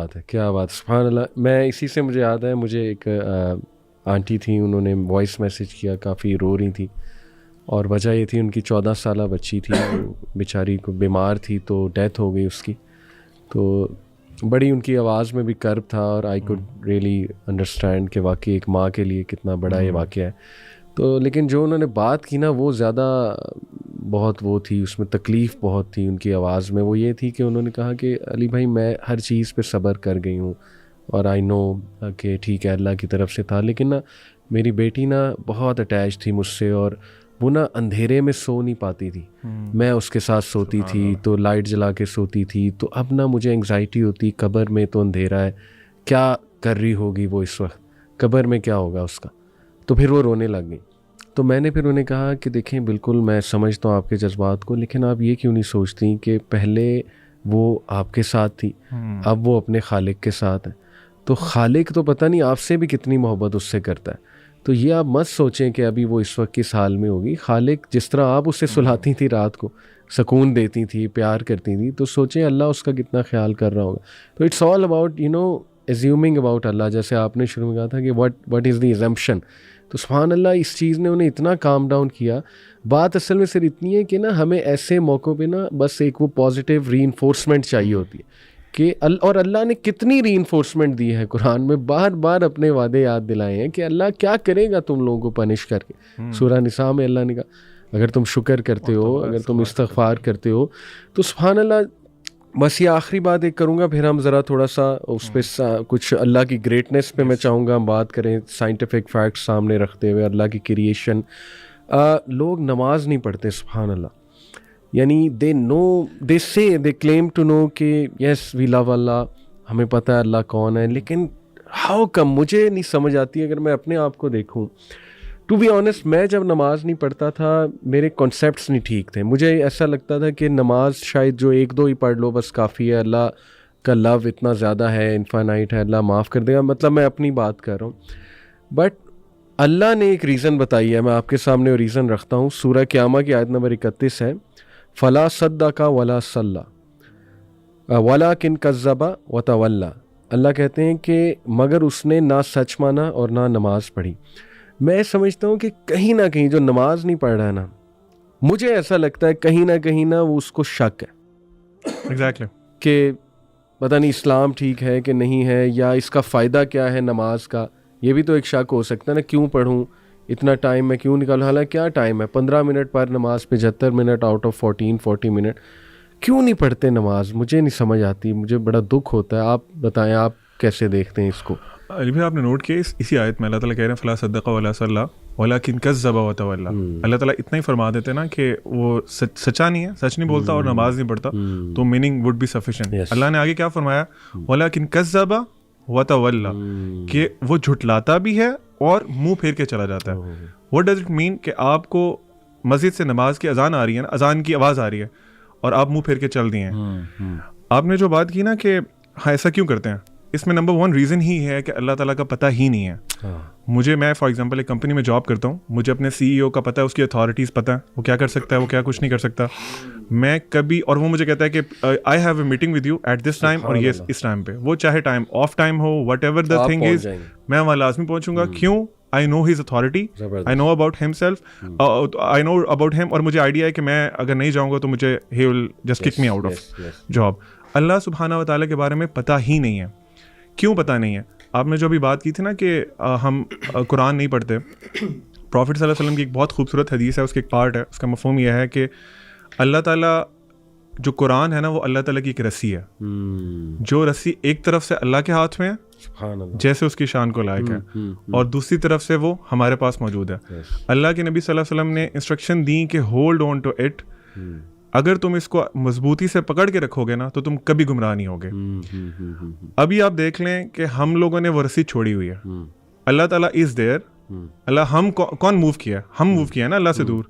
بات ہے, کیا بات, سبحان اللہ. میں اسی سے مجھے یاد ہے, مجھے ایک آنٹی تھیں, انہوں نے وائس میسیج کیا, کافی رو رہی تھی, اور وجہ یہ تھی ان کی 14 سالہ بچی تھی, بیچاری کو بیمار تھی تو ڈیتھ ہو گئی اس کی. تو بڑی ان کی آواز میں بھی کرب تھا, اور آئی کوڈ ریئلی انڈرسٹینڈ کہ واقعی ایک ماں کے لیے کتنا بڑا یہ واقعہ ہے. تو لیکن جو انہوں نے بات کی نا, وہ زیادہ بہت وہ تھی, اس میں تکلیف بہت تھی ان کی آواز میں. وہ یہ تھی کہ انہوں نے کہا کہ علی بھائی میں ہر چیز پہ صبر کر گئی ہوں, اور آئی نو کہ ٹھیک ہے اللہ کی طرف سے تھا, لیکن نا میری بیٹی نا بہت اٹیچ تھی مجھ سے, اور وہ نا اندھیرے میں سو نہیں پاتی تھی. میں اس کے ساتھ سوتی تھی تو لائٹ جلا کے سوتی تھی, تو اب نا مجھے انگزائٹی ہوتی, قبر میں تو اندھیرا ہے, کیا کر رہی ہوگی وہ اس وقت, قبر میں کیا ہوگا اس کا. تو پھر وہ رونے لگ گئی. تو میں نے پھر انہیں کہا کہ دیکھیں بالکل میں سمجھتا ہوں آپ کے جذبات کو, لیکن آپ یہ کیوں نہیں سوچتی کہ پہلے وہ آپ کے ساتھ تھی, اب وہ اپنے خالق کے ساتھ ہے. تو خالق تو پتہ نہیں آپ سے بھی کتنی محبت اس سے کرتا ہے. تو یہ آپ مت سوچیں کہ ابھی وہ اس وقت کس حال میں ہوگی. خالق جس طرح آپ اسے سلاتی تھی رات کو, سکون دیتی تھی, پیار کرتی تھی, تو سوچیں اللہ اس کا کتنا خیال کر رہا ہوگا. تو it's all about assuming about Allah, جیسے آپ نے شروع میں کہا تھا کہ what is the assumption. تو سبحان اللہ اس چیز نے انہیں اتنا کام ڈاؤن کیا. بات اصل میں صرف اتنی ہے کہ نا ہمیں ایسے موقعوں پہ نا بس ایک وہ پازیٹیو ری انفورسمنٹ چاہیے ہوتی ہے کہ اور اللہ نے کتنی ری انفورسمنٹ دی ہے قرآن میں, بار بار اپنے وعدے یاد دلائے ہیں کہ اللہ کیا کرے گا تم لوگوں کو پنش کر کے. سورہ نساء میں اللہ نے کہا اگر تم شکر کرتے ہو, اگر تم استغفار کرتے ہو. تو سبحان اللہ. بس یہ آخری بات ایک کروں گا, پھر ہم ذرا تھوڑا سا اس پہ کچھ اللہ کی گریٹنس پہ میں چاہوں گا ہم بات کریں, سائنٹیفک فیکٹس سامنے رکھتے ہوئے, اللہ کی کریشن. لوگ نماز نہیں پڑھتے سبحان اللہ, یعنی دے کلیم ٹو نو کہ یس وی لو اللہ, ہمیں پتہ ہے اللہ کون ہے, لیکن ہاؤ کم, مجھے نہیں سمجھ آتی. اگر میں اپنے آپ کو دیکھوں ٹو بی آنیسٹ, میں جب نماز نہیں پڑھتا تھا میرے کانسیپٹس نہیں ٹھیک تھے. مجھے ایسا لگتا تھا کہ نماز شاید جو 1-2 ہی پڑھ لو بس کافی ہے, اللہ کا لو اتنا زیادہ ہے, انفائنائٹ ہے, اللہ معاف کر دے گا. مطلب میں اپنی بات کر رہا ہوں, بٹ اللہ نے ایک ریزن بتائی ہے, میں آپ کے سامنے وہ ریزن رکھتا ہوں. سورہ قیامہ کی آیت نمبر 31 ہے, فلا صدق ولا صلی ولکن کذب وتولی. اللہ کہتے ہیں کہ مگر اس نے نہ سچ مانا اور نہ نماز پڑھی. میں سمجھتا ہوں کہ کہیں نہ کہیں جو نماز نہیں پڑھ رہا ہے نا, مجھے ایسا لگتا ہے کہیں نہ وہ اس کو شک ہے ایگزیکٹلی کہ پتہ نہیں اسلام ٹھیک ہے کہ نہیں ہے, یا اس کا فائدہ کیا ہے نماز کا. یہ بھی تو ایک شک ہو سکتا ہے نا, کیوں پڑھوں, اتنا ٹائم میں کیوں نکالوں, حالانکہ کیا ٹائم ہے 15 منٹ پر نماز, 75 منٹ آؤٹ آف 40 منٹ, کیوں نہیں پڑھتے نماز. مجھے نہیں سمجھ آتی, مجھے بڑا دکھ ہوتا ہے. آپ بتائیں آپ کیسے دیکھتے ہیں اس کو. علی بھائی آپ نے نوٹ کیا اسی آیت میں اللہ تعالیٰ کہہ رہے ہیں فلا صدق ولا صلی ولکن کذب وتولی. اللہ تعالیٰ اتنا ہی فرما دیتے نا کہ وہ سچا نہیں ہے, سچ نہیں بولتا اور نماز نہیں پڑھتا, تو میننگ وڈ بی سفیشینٹ. اللہ نے آگے کیا فرمایا, ولکن کذب وتولی, کہ وہ جھٹلاتا بھی ہے اور منہ پھیر کے چلا جاتا ہے. واٹ ڈز اٹ مین کہ آپ کو مسجد سے نماز کی اذان آ رہی ہے نا, اذان کی آواز آ رہی ہے, اور آپ منہ پھیر کے چل دیے ہیں. آپ نے جو بات کی نا کہ ہاں ایسا کیوں کرتے ہیں, اس میں نمبر 1 ریزن ہی ہے کہ اللہ تعالیٰ کا پتہ ہی نہیں ہے. میں فار ایگزامپل ایک کمپنی میں جاب کرتا ہوں, مجھے اپنے CEO کا پتہ ہے, اس کی اتھارٹیز پتہ ہے, وہ کیا کر سکتا ہے, وہ کیا کچھ نہیں کر سکتا. میں کبھی, اور وہ مجھے کہتا ہے کہ I have a meeting with you at this time, اور یہ اس ٹائم پہ, وہ چاہے ٹائم آف ٹائم ہو, whatever the thing is, میں وہاں لازمی پہنچوں گا. کیوں؟ I know his authority, I know about himself, I know about him, اور مجھے آئیڈیا ہے کہ میں اگر نہیں جاؤں گا تو مجھے he will just kick me out of job. اللہ سبحانہ و تعالیٰ کے بارے میں پتہ ہی نہیں ہے. کیوں پتہ نہیں ہے؟ آپ نے جو ابھی بات کی تھی نا کہ ہم قرآن نہیں پڑھتے, پروفٹ صلی اللہ علیہ وسلم کی ایک بہت خوبصورت حدیث ہے, اس کی ایک پارٹ ہے, اس کا مفہوم یہ ہے کہ اللہ تعالیٰ جو قرآن ہے نا وہ اللہ تعالیٰ کی ایک رسی ہے, جو رسی ایک طرف سے اللہ کے ہاتھ میں ہے جیسے اس کی شان کو لائق ہے, اور دوسری طرف سے وہ ہمارے پاس موجود ہے. اللہ کے نبی صلی اللہ علیہ وسلم نے انسٹرکشن دی کہ ہولڈ آن ٹو اٹ, اگر تم اس کو مضبوطی سے پکڑ کے رکھو گے نا تو تم کبھی گمراہ نہیں ہوگے. ابھی آپ دیکھ لیں کہ ہم لوگوں نے وہ رسی چھوڑی ہوئی ہے. اللہ تعالیٰ از دیئر, اللہ ہم کون موو کیا, ہم موو کیا ہے نا اللہ سے دور.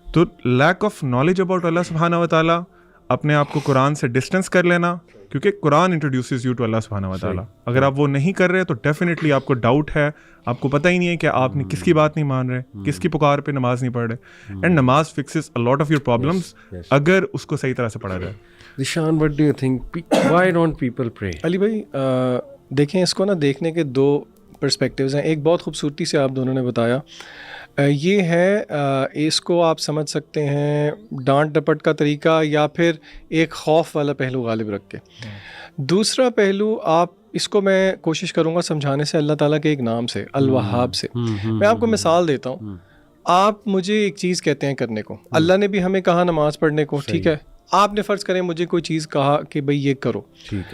تو لیک آف نالج اباؤٹ اللہ سبحانہ و تعالیٰ, اپنے آپ کو قرآن سے ڈسٹینس کر لینا, کیونکہ قرآن انٹروڈیوسز یو ٹو اللہ سبحانہ و تعالیٰ. اگر آپ وہ نہیں کر رہے تو ڈیفینیٹلی آپ کو ڈاؤٹ ہے, آپ کو پتہ ہی نہیں ہے کہ آپ نے کس کی بات نہیں مان رہے, کس کی پکار پہ نماز نہیں پڑھ رہے. اینڈ نماز fixes a lot of your problems اگر اس کو صحیح طرح سے پڑھا جائے. Zeeshan what do you think why don't people pray؟ علی بھائی دیکھیں اس کو نا دیکھنے کے دو پرسپیکٹیوز ہیں. ایک بہت خوبصورتی سے آپ دونوں نے بتایا, یہ ہے اس کو آپ سمجھ سکتے ہیں ڈانٹ ڈپٹ کا طریقہ یا پھر ایک خوف والا پہلو غالب رکھ کے. دوسرا پہلو آپ اس کو میں کوشش کروں گا سمجھانے سے اللہ تعالیٰ کے ایک نام سے, الوہاب سے. میں آپ کو مثال دیتا ہوں. آپ مجھے ایک چیز کہتے ہیں کرنے کو, اللہ نے بھی ہمیں کہا نماز پڑھنے کو, ٹھیک ہے, آپ نے فرض کریں مجھے کوئی چیز کہا کہ بھئی یہ کرو,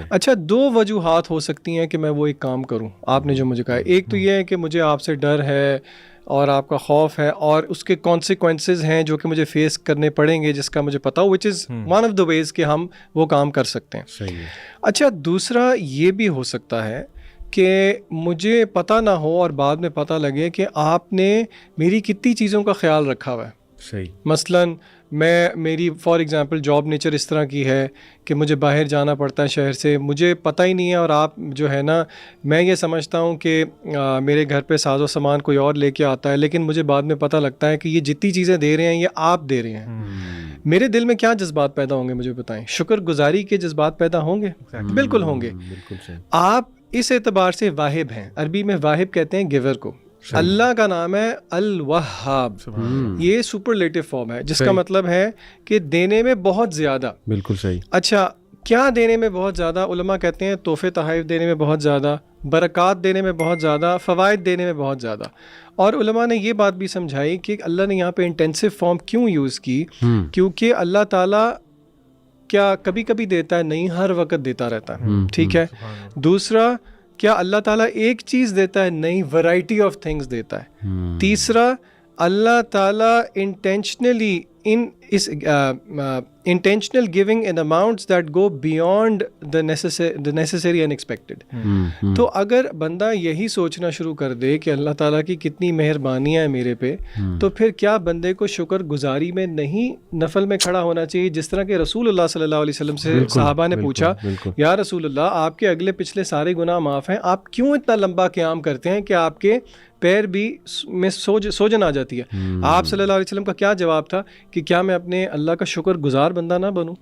اچھا دو وجوہات ہو سکتی ہیں کہ میں وہ ایک کام کروں. آپ نے جو مجھے کہا, ایک تو یہ ہے کہ مجھے آپ سے ڈر ہے اور آپ کا خوف ہے اور اس کے کانسیکوینسز ہیں جو کہ مجھے فیس کرنے پڑیں گے, جس کا مجھے پتا ہو, وچ از ون آف دا ویز کہ ہم وہ کام کر سکتے ہیں. صحیح ہے. اچھا دوسرا یہ بھی ہو سکتا ہے کہ مجھے پتہ نہ ہو اور بعد میں پتہ لگے کہ آپ نے میری کتنی چیزوں کا خیال رکھا ہوا ہے. صحیح. مثلاً میری فار ایگزامپل جاب نیچر اس طرح کی ہے کہ مجھے باہر جانا پڑتا ہے شہر سے, مجھے پتہ ہی نہیں ہے, اور آپ جو ہے نا میں یہ سمجھتا ہوں کہ میرے گھر پہ ساز و سامان کوئی اور لے کے آتا ہے, لیکن مجھے بعد میں پتہ لگتا ہے کہ یہ جتنی چیزیں دے رہے ہیں یہ آپ دے رہے ہیں. میرے دل میں کیا جذبات پیدا ہوں گے مجھے بتائیں؟ شکر گزاری کے جذبات پیدا ہوں گے, بالکل ہوں گے. آپ اس اعتبار سے واہب ہیں. عربی میں واہب کہتے ہیں گیور کو. اللہ کا نام ہے الوہاب, یہ سپرلیٹو فارم ہے جس کا مطلب ہے کہ دینے میں بہت زیادہ. بالکل صحیح. اچھا کیا دینے میں بہت زیادہ؟ علماء کہتے ہیں تحفے تحائف دینے میں بہت زیادہ, برکات دینے میں بہت زیادہ, فوائد دینے میں بہت زیادہ. اور علماء نے یہ بات بھی سمجھائی کہ اللہ نے یہاں پہ انٹینسو فارم کیوں یوز کی, کیونکہ اللہ تعالیٰ کیا کبھی کبھی دیتا ہے, نہیں ہر وقت دیتا رہتا ہے, ٹھیک ہے. دوسرا کیا اللہ تعالیٰ ایک چیز دیتا ہے, نہیں ورائٹی آف تھنگس دیتا ہے. تیسرا اللہ تعالیٰ intentionally intentional giving in amounts that go beyond the necessary unexpected. تو اگر بندہ یہی سوچنا شروع کر دے کہ اللہ تعالیٰ کی کتنی مہربانیاں ہیں میرے پہ, تو پھر کیا بندے کو شکر گزاری میں نہیں نفل میں کھڑا ہونا چاہیے؟ جس طرح کہ رسول اللہ صلی اللہ علیہ وسلم سے صحابہ نے پوچھا, یا رسول اللہ آپ کے اگلے پچھلے سارے گناہ معاف ہیں, آپ کیوں اتنا لمبا قیام کرتے ہیں کہ آپ کے پیر بھی میں سوجن آ جاتی ہے؟ آپ صلی اللہ علیہ وسلم کا کیا جواب تھا کہ کیا میں اپنے اللہ کا شکر گزار بندہ نہ بنوں؟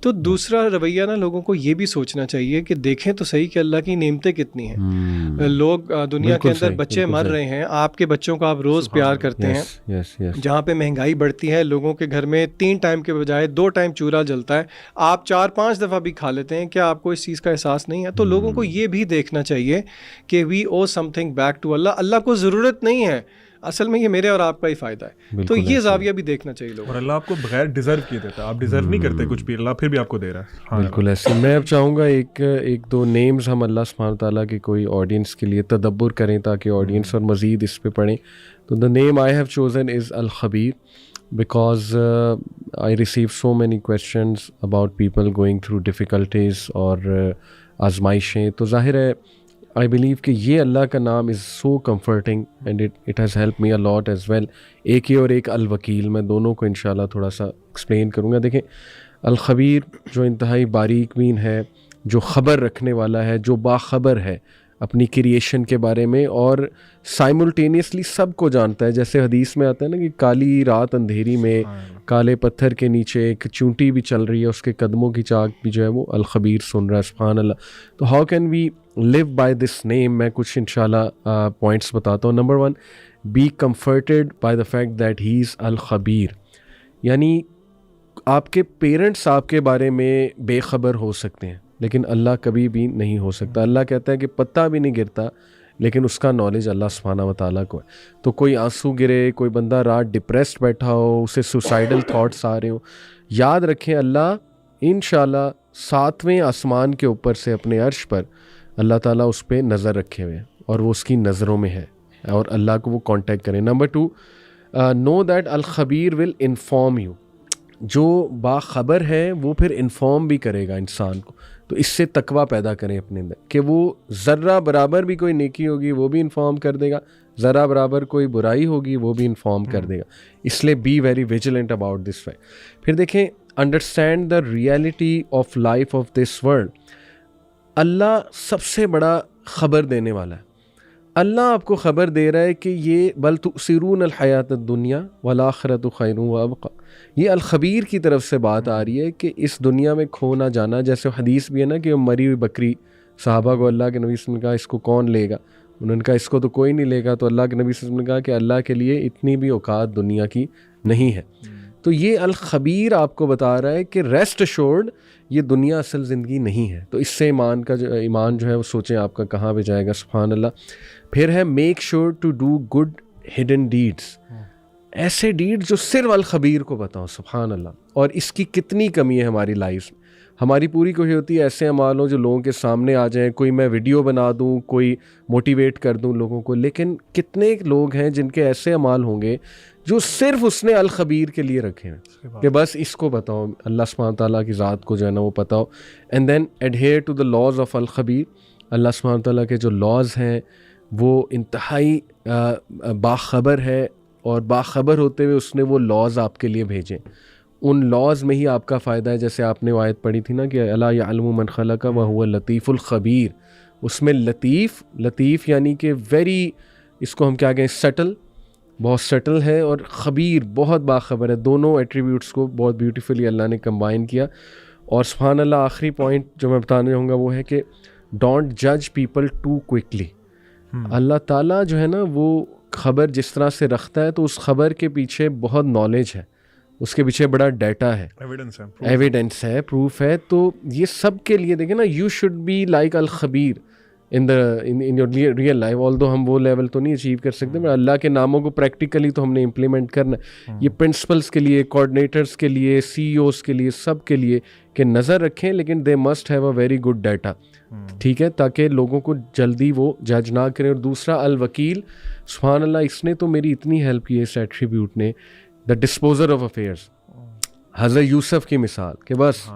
تو دوسرا رویہ نا لوگوں کو یہ بھی سوچنا چاہیے کہ دیکھیں تو صحیح کہ اللہ کی نعمتیں کتنی ہیں. لوگ دنیا کے اندر بچے مر رہے ہیں, آپ کے بچوں کو آپ روز پیار کرتے ہیں. جہاں پہ مہنگائی بڑھتی ہے, لوگوں کے گھر میں 3 ٹائم کے بجائے 2 ٹائم چولہا جلتا ہے, آپ 4-5 دفعہ بھی کھا لیتے ہیں. کیا آپ کو اس چیز کا احساس نہیں ہے؟ تو لوگوں کو یہ بھی دیکھنا چاہیے کہ وی او سم تھنگ بیک ٹو اللہ. اللہ کو ضرورت نہیں ہے, اصل میں یہ میرے اور آپ کا ہی فائدہ ہے. تو یہ زاویہ بھی دیکھنا چاہیے لوگوں. اور اللہ آپ کو بغیر ڈیزرو کیے دیتا ہے, آپ ڈیزرو نہیں کرتے کچھ بھی, اللہ پھر بھی آپ کو دے رہا ہے. بالکل ایسے. میں اب چاہوں گا ایک دو نیمز ہم اللہ سبحانہ تعالیٰ کے کوئی آڈینس کے لیے تدبر کریں تاکہ آڈینس اور مزید اس پہ پڑھیں. تو the name I have chosen is Al Khabir, because I receive so many questions about people going through difficulties اور آزمائشیں. تو ظاہر ہے I believe کہ یہ اللہ کا نام is so comforting and it has helped me a lot as well. ایک یہ اور ایک الوکیل, میں دونوں کو انشاءاللہ تھوڑا سا ایکسپلین کروں گا. دیکھیں الخبیر جو انتہائی باریک بین ہے, جو خبر رکھنے والا ہے, جو باخبر ہے اپنی کریشن کے بارے میں اور سائملٹینیسلی سب کو جانتا ہے. جیسے حدیث میں آتا ہے نا کہ کالی رات اندھیری میں کالے پتھر کے نیچے ایک چونٹی بھی چل رہی ہے, اس کے قدموں کی چاک بھی جو ہے وہ الخبیر سن رہا ہے. سبحان اللہ. تو how can we live by this name? میں کچھ انشاءاللہ پوائنٹس بتاتا ہوں. Number 1, be comforted by the fact that he is Al Khabir. یعنی آپ کے پیرنٹس آپ کے بارے میں بے خبر ہو سکتے ہیں لیکن اللہ کبھی بھی نہیں ہو سکتا. اللہ کہتا ہے کہ پتہ بھی نہیں گرتا لیکن اس کا نالج اللہ سبحانہ و تعالیٰ کو ہے. تو کوئی آنسو گرے, کوئی بندہ رات ڈپریسڈ بیٹھا ہو, اسے سوسائڈل تھاٹس آ رہے ہوں, یاد رکھیں اللہ انشاءاللہ 7ویں آسمان کے اوپر سے اپنے عرش پر اللہ تعالیٰ اس پہ نظر رکھے ہوئے ہیں اور وہ اس کی نظروں میں ہے اور اللہ کو وہ کانٹیکٹ کریں. Number 2, know that Al Khabir will inform you. جو باخبر ہے وہ پھر انفارم بھی کرے گا انسان کو. تو اس سے تقویٰ پیدا کریں اپنے اندر کہ وہ ذرہ برابر بھی کوئی نیکی ہوگی وہ بھی انفارم کر دے گا, ذرہ برابر کوئی برائی ہوگی وہ بھی انفارم کر دے گا. اس لیے be very vigilant about this fact. پھر دیکھیں understand the reality of life of this world. اللہ سب سے بڑا خبر دینے والا ہے. اللہ آپ کو خبر دے رہا ہے کہ یہ بل تؤثرون الحیات الدنیا والآخرۃ خیر وابقیٰ. یہ الخبیر کی طرف سے بات آ رہی ہے کہ اس دنیا میں کھو نہ جانا. جیسے حدیث بھی ہے نا کہ مری ہوئی بکری صحابہ کو اللہ کے نبی صلی اللہ علیہ وسلم نے کہا اس کو کون لے گا, انہوں نے کہا اس کو تو کوئی نہیں لے گا, تو اللہ کے نبی صلی اللہ علیہ وسلم نے کہا کہ اللہ کے لیے اتنی بھی اوقات دنیا کی نہیں ہے. تو یہ الخبیر آپ کو بتا رہا ہے کہ ریسٹ ایشورڈ یہ دنیا اصل زندگی نہیں ہے. تو اس سے ایمان جو ہے وہ سوچیں آپ کا کہاں پہ جائے گا. سبحان اللہ. پھر ہے make sure to do good hidden deeds, ایسے ڈیڈ جو صرف الخبیر کو بتاؤ. سبحان اللہ. اور اس کی کتنی کمی ہے ہماری لائف میں. ہماری پوری کوشش ہوتی ہے ایسے اعمال ہوں جو لوگوں کے سامنے آ جائیں, کوئی میں ویڈیو بنا دوں, کوئی موٹیویٹ کر دوں لوگوں کو, لیکن کتنے لوگ ہیں جن کے ایسے اعمال ہوں گے جو صرف اس نے الخبیر کے لیے رکھے ہیں کہ بس اس کو بتاؤ, اللہ سبحانہ تعالیٰ کی ذات کو جو ہے نا وہ بتاؤ. And then adhere to the laws of Al Khabir. اللہ سبحانہ تعالیٰ کے جو لاز ہیں وہ انتہائی باخبر ہے, اور باخبر ہوتے ہوئے اس نے وہ لاز آپ کے لیے بھیجیں. ان لاز میں ہی آپ کا فائدہ ہے. جیسے آپ نے وہ آیت پڑھی تھی نا کہ الا یعلم من خلق وهو اللطیف الخبیر, اس میں لطیف یعنی کہ ویری, اس کو ہم کیا کہیں, سٹل, بہت سٹل ہے, اور خبیر بہت باخبر ہے. دونوں ایٹریبیوٹس کو بہت بیوٹیفلی اللہ نے کمبائن کیا. اور سبحان اللہ آخری پوائنٹ جو میں بتانے چاہوں گا وہ ہے کہ ڈونٹ جج پیپل ٹو کوئکلی. اللہ تعالیٰ جو ہے نا وہ خبر جس طرح سے رکھتا ہے تو اس خبر کے پیچھے بہت نالج ہے, اس کے پیچھے بڑا ڈیٹا ہے, ایویڈنس ہے, پروف ہے. تو یہ سب کے لیے دیکھیں نا, you should be like Al Khabir in your real life. Although ہم وہ لیول تو نہیں اچیو کر سکتے, مگر اللہ کے ناموں کو پریکٹیکلی تو ہم نے امپلیمنٹ کرنا ہے. یہ پرنسپلس کے لیے, کوآرڈینیٹرس کے لیے, سی ای اوز کے لیے, سب کے لیے کہ نظر رکھیں, لیکن they must have a very good data, ٹھیک ہے, تاکہ لوگوں کو جلدی وہ جج نہ کریں. اور دوسرا الوکیل, سبحان اللہ, اس نے تو میری اتنی ہیلپ کی ہے اس ایٹریبیوٹ نے. دا ڈسپوزر آف افیئرس, حضرت یوسف کی مثال کہ بس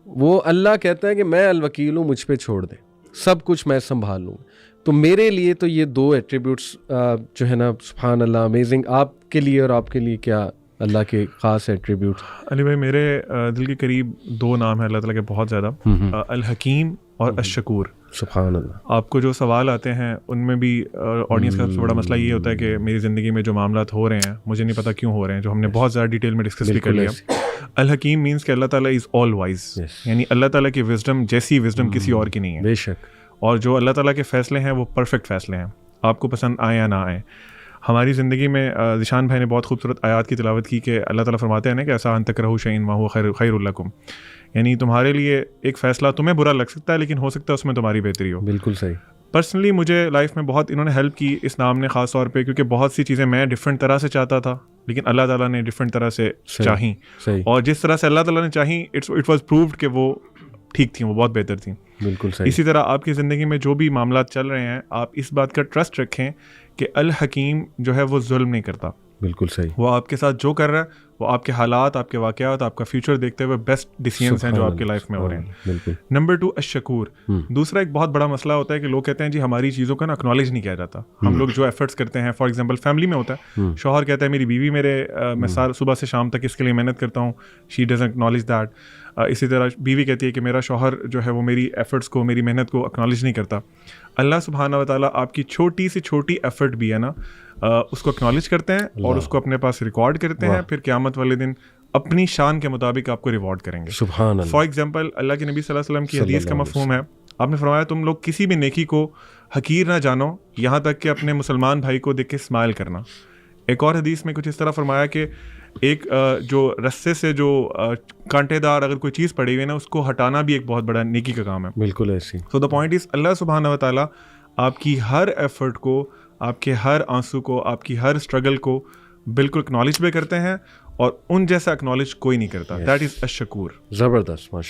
وہ اللہ کہتا ہے کہ میں الوکیل ہوں, مجھ پہ چھوڑ دیں, سب کچھ میں سنبھال لوں. تو میرے لیے تو یہ دو ایٹریبیوٹس جو ہے نا, سبحان اللہ, امیزنگ. آپ کے لیے اور آپ کے لیے کیا اللہ کے خاص ایٹریبیوٹ؟ علی بھائی میرے دل کے قریب دو نام ہیں اللہ تعالیٰ کے بہت زیادہ, الحکیم اور الشکور. سبحان اللہ. آپ کو جو سوال آتے ہیں ان میں بھی آڈینس کا سب سے بڑا مسئلہ یہ ہوتا ہے کہ میری زندگی میں جو معاملات ہو رہے ہیں مجھے نہیں پتہ کیوں ہو رہے ہیں, جو ہم نے بہت زیادہ ڈیٹیل میں ڈسکس بھی کر لیا. الحکیم مینس کہ اللہ تعالیٰ از آل وائز, یعنی اللہ تعالیٰ کی وزڈم جیسی وزڈم کسی اور کی نہیں ہے. بے شک. اور جو اللہ تعالیٰ کے فیصلے ہیں وہ پرفیکٹ فیصلے ہیں, آپ کو پسند آئیں یا نہ آئیں. ہماری زندگی میں ذیشان بھائی نے بہت خوبصورت آیات کی تلاوت کی کہ اللہ تعالیٰ فرماتے ہیں نا کہ ایسا ان تکرہوا شیئا وہو خیر لکم, یعنی تمہارے لیے ایک فیصلہ تمہیں برا لگ سکتا ہے لیکن ہو سکتا ہے اس میں تمہاری بہتری ہو. بالکل صحیح. پرسنلی مجھے لائف میں بہت انہوں نے ہیلپ کی اس نام نے, خاص طور پہ کیونکہ بہت سی چیزیں میں ڈفرینٹ طرح سے چاہتا تھا لیکن اللہ تعالیٰ نے ڈفرینٹ طرح سے چاہیں, اور جس طرح سے اللہ تعالیٰ نے چاہیں اٹ واز پرووڈ کہ وہ ٹھیک تھیں, وہ بہت بہتر تھیں. بالکل صحیح. اسی طرح آپ کی زندگی میں جو بھی معاملات چل رہے ہیں آپ اس بات کا ٹرسٹ رکھیں کہ الحکیم جو ہے وہ ظلم نہیں کرتا. بالکل صحیح. وہ آپ کے ساتھ جو کر رہا ہے وہ آپ کے حالات, آپ کے واقعات, آپ کا فیوچر دیکتے ہوئے بیسٹ ڈیسیژنس ہیں جو آپ کی لائف میں ہو رہے ہیں. بالکل. نمبر 2 الشکور. دوسرا ایک بہت بڑا مسئلہ ہوتا ہے کہ لوگ کہتے ہیں جی ہماری چیزوں کا نا اکنالج نہیں کیا جاتا. ہم لوگ جو ایفرٹس کرتے ہیں, فار ایگزامپل فیملی میں ہوتا ہے, شوہر کہتا ہے میری بیوی میں صبح سے شام تک اس کے لیے محنت کرتا ہوں, شی ڈزنٹ اکنالج دیٹ. اسی طرح بیوی کہتی ہے کہ میرا شوہر جو ہے وہ میری ایفرٹس کو, میری محنت کو اکنالج نہیں کرتا. اللہ سبحانہ و تعالیٰ آپ کی چھوٹی سے چھوٹی ایفرٹ بھی ہے نا اس کو اکنالج کرتے ہیں اور اس کو اپنے پاس ریکارڈ کرتے ہیں, پھر قیامت والے دن اپنی شان کے مطابق آپ کو ریوارڈ کریں گے. سبحان اللہ. فار ایگزامپل اللہ کے نبی صلی اللہ علیہ وسلم کی حدیث کا مفہوم ہے, آپ نے فرمایا تم لوگ کسی بھی نیکی کو حقیر نہ جانو یہاں تک کہ اپنے مسلمان بھائی کو دیکھ کے اسمائل کرنا. ایک اور حدیث میں کچھ اس طرح فرمایا کہ ایک جو رسے سے جو کانٹے دار اگر کوئی چیز پڑی ہوئی ہے نا اس کو ہٹانا بھی ایک بہت بڑا نیکی کا کام ہے. بالکل ایسی. سو دا پوائنٹ از اللہ سبحانہ و تعالیٰ آپ کی ہر ایفرٹ کو, آپ کے ہر آنسو کو, آپ کی ہر اسٹرگل کو بالکل اکنالج بھی کرتے ہیں, اور ان جیسا اکنالج کوئی نہیں کرتا. That is Al Shakur. زبردست. ماشاء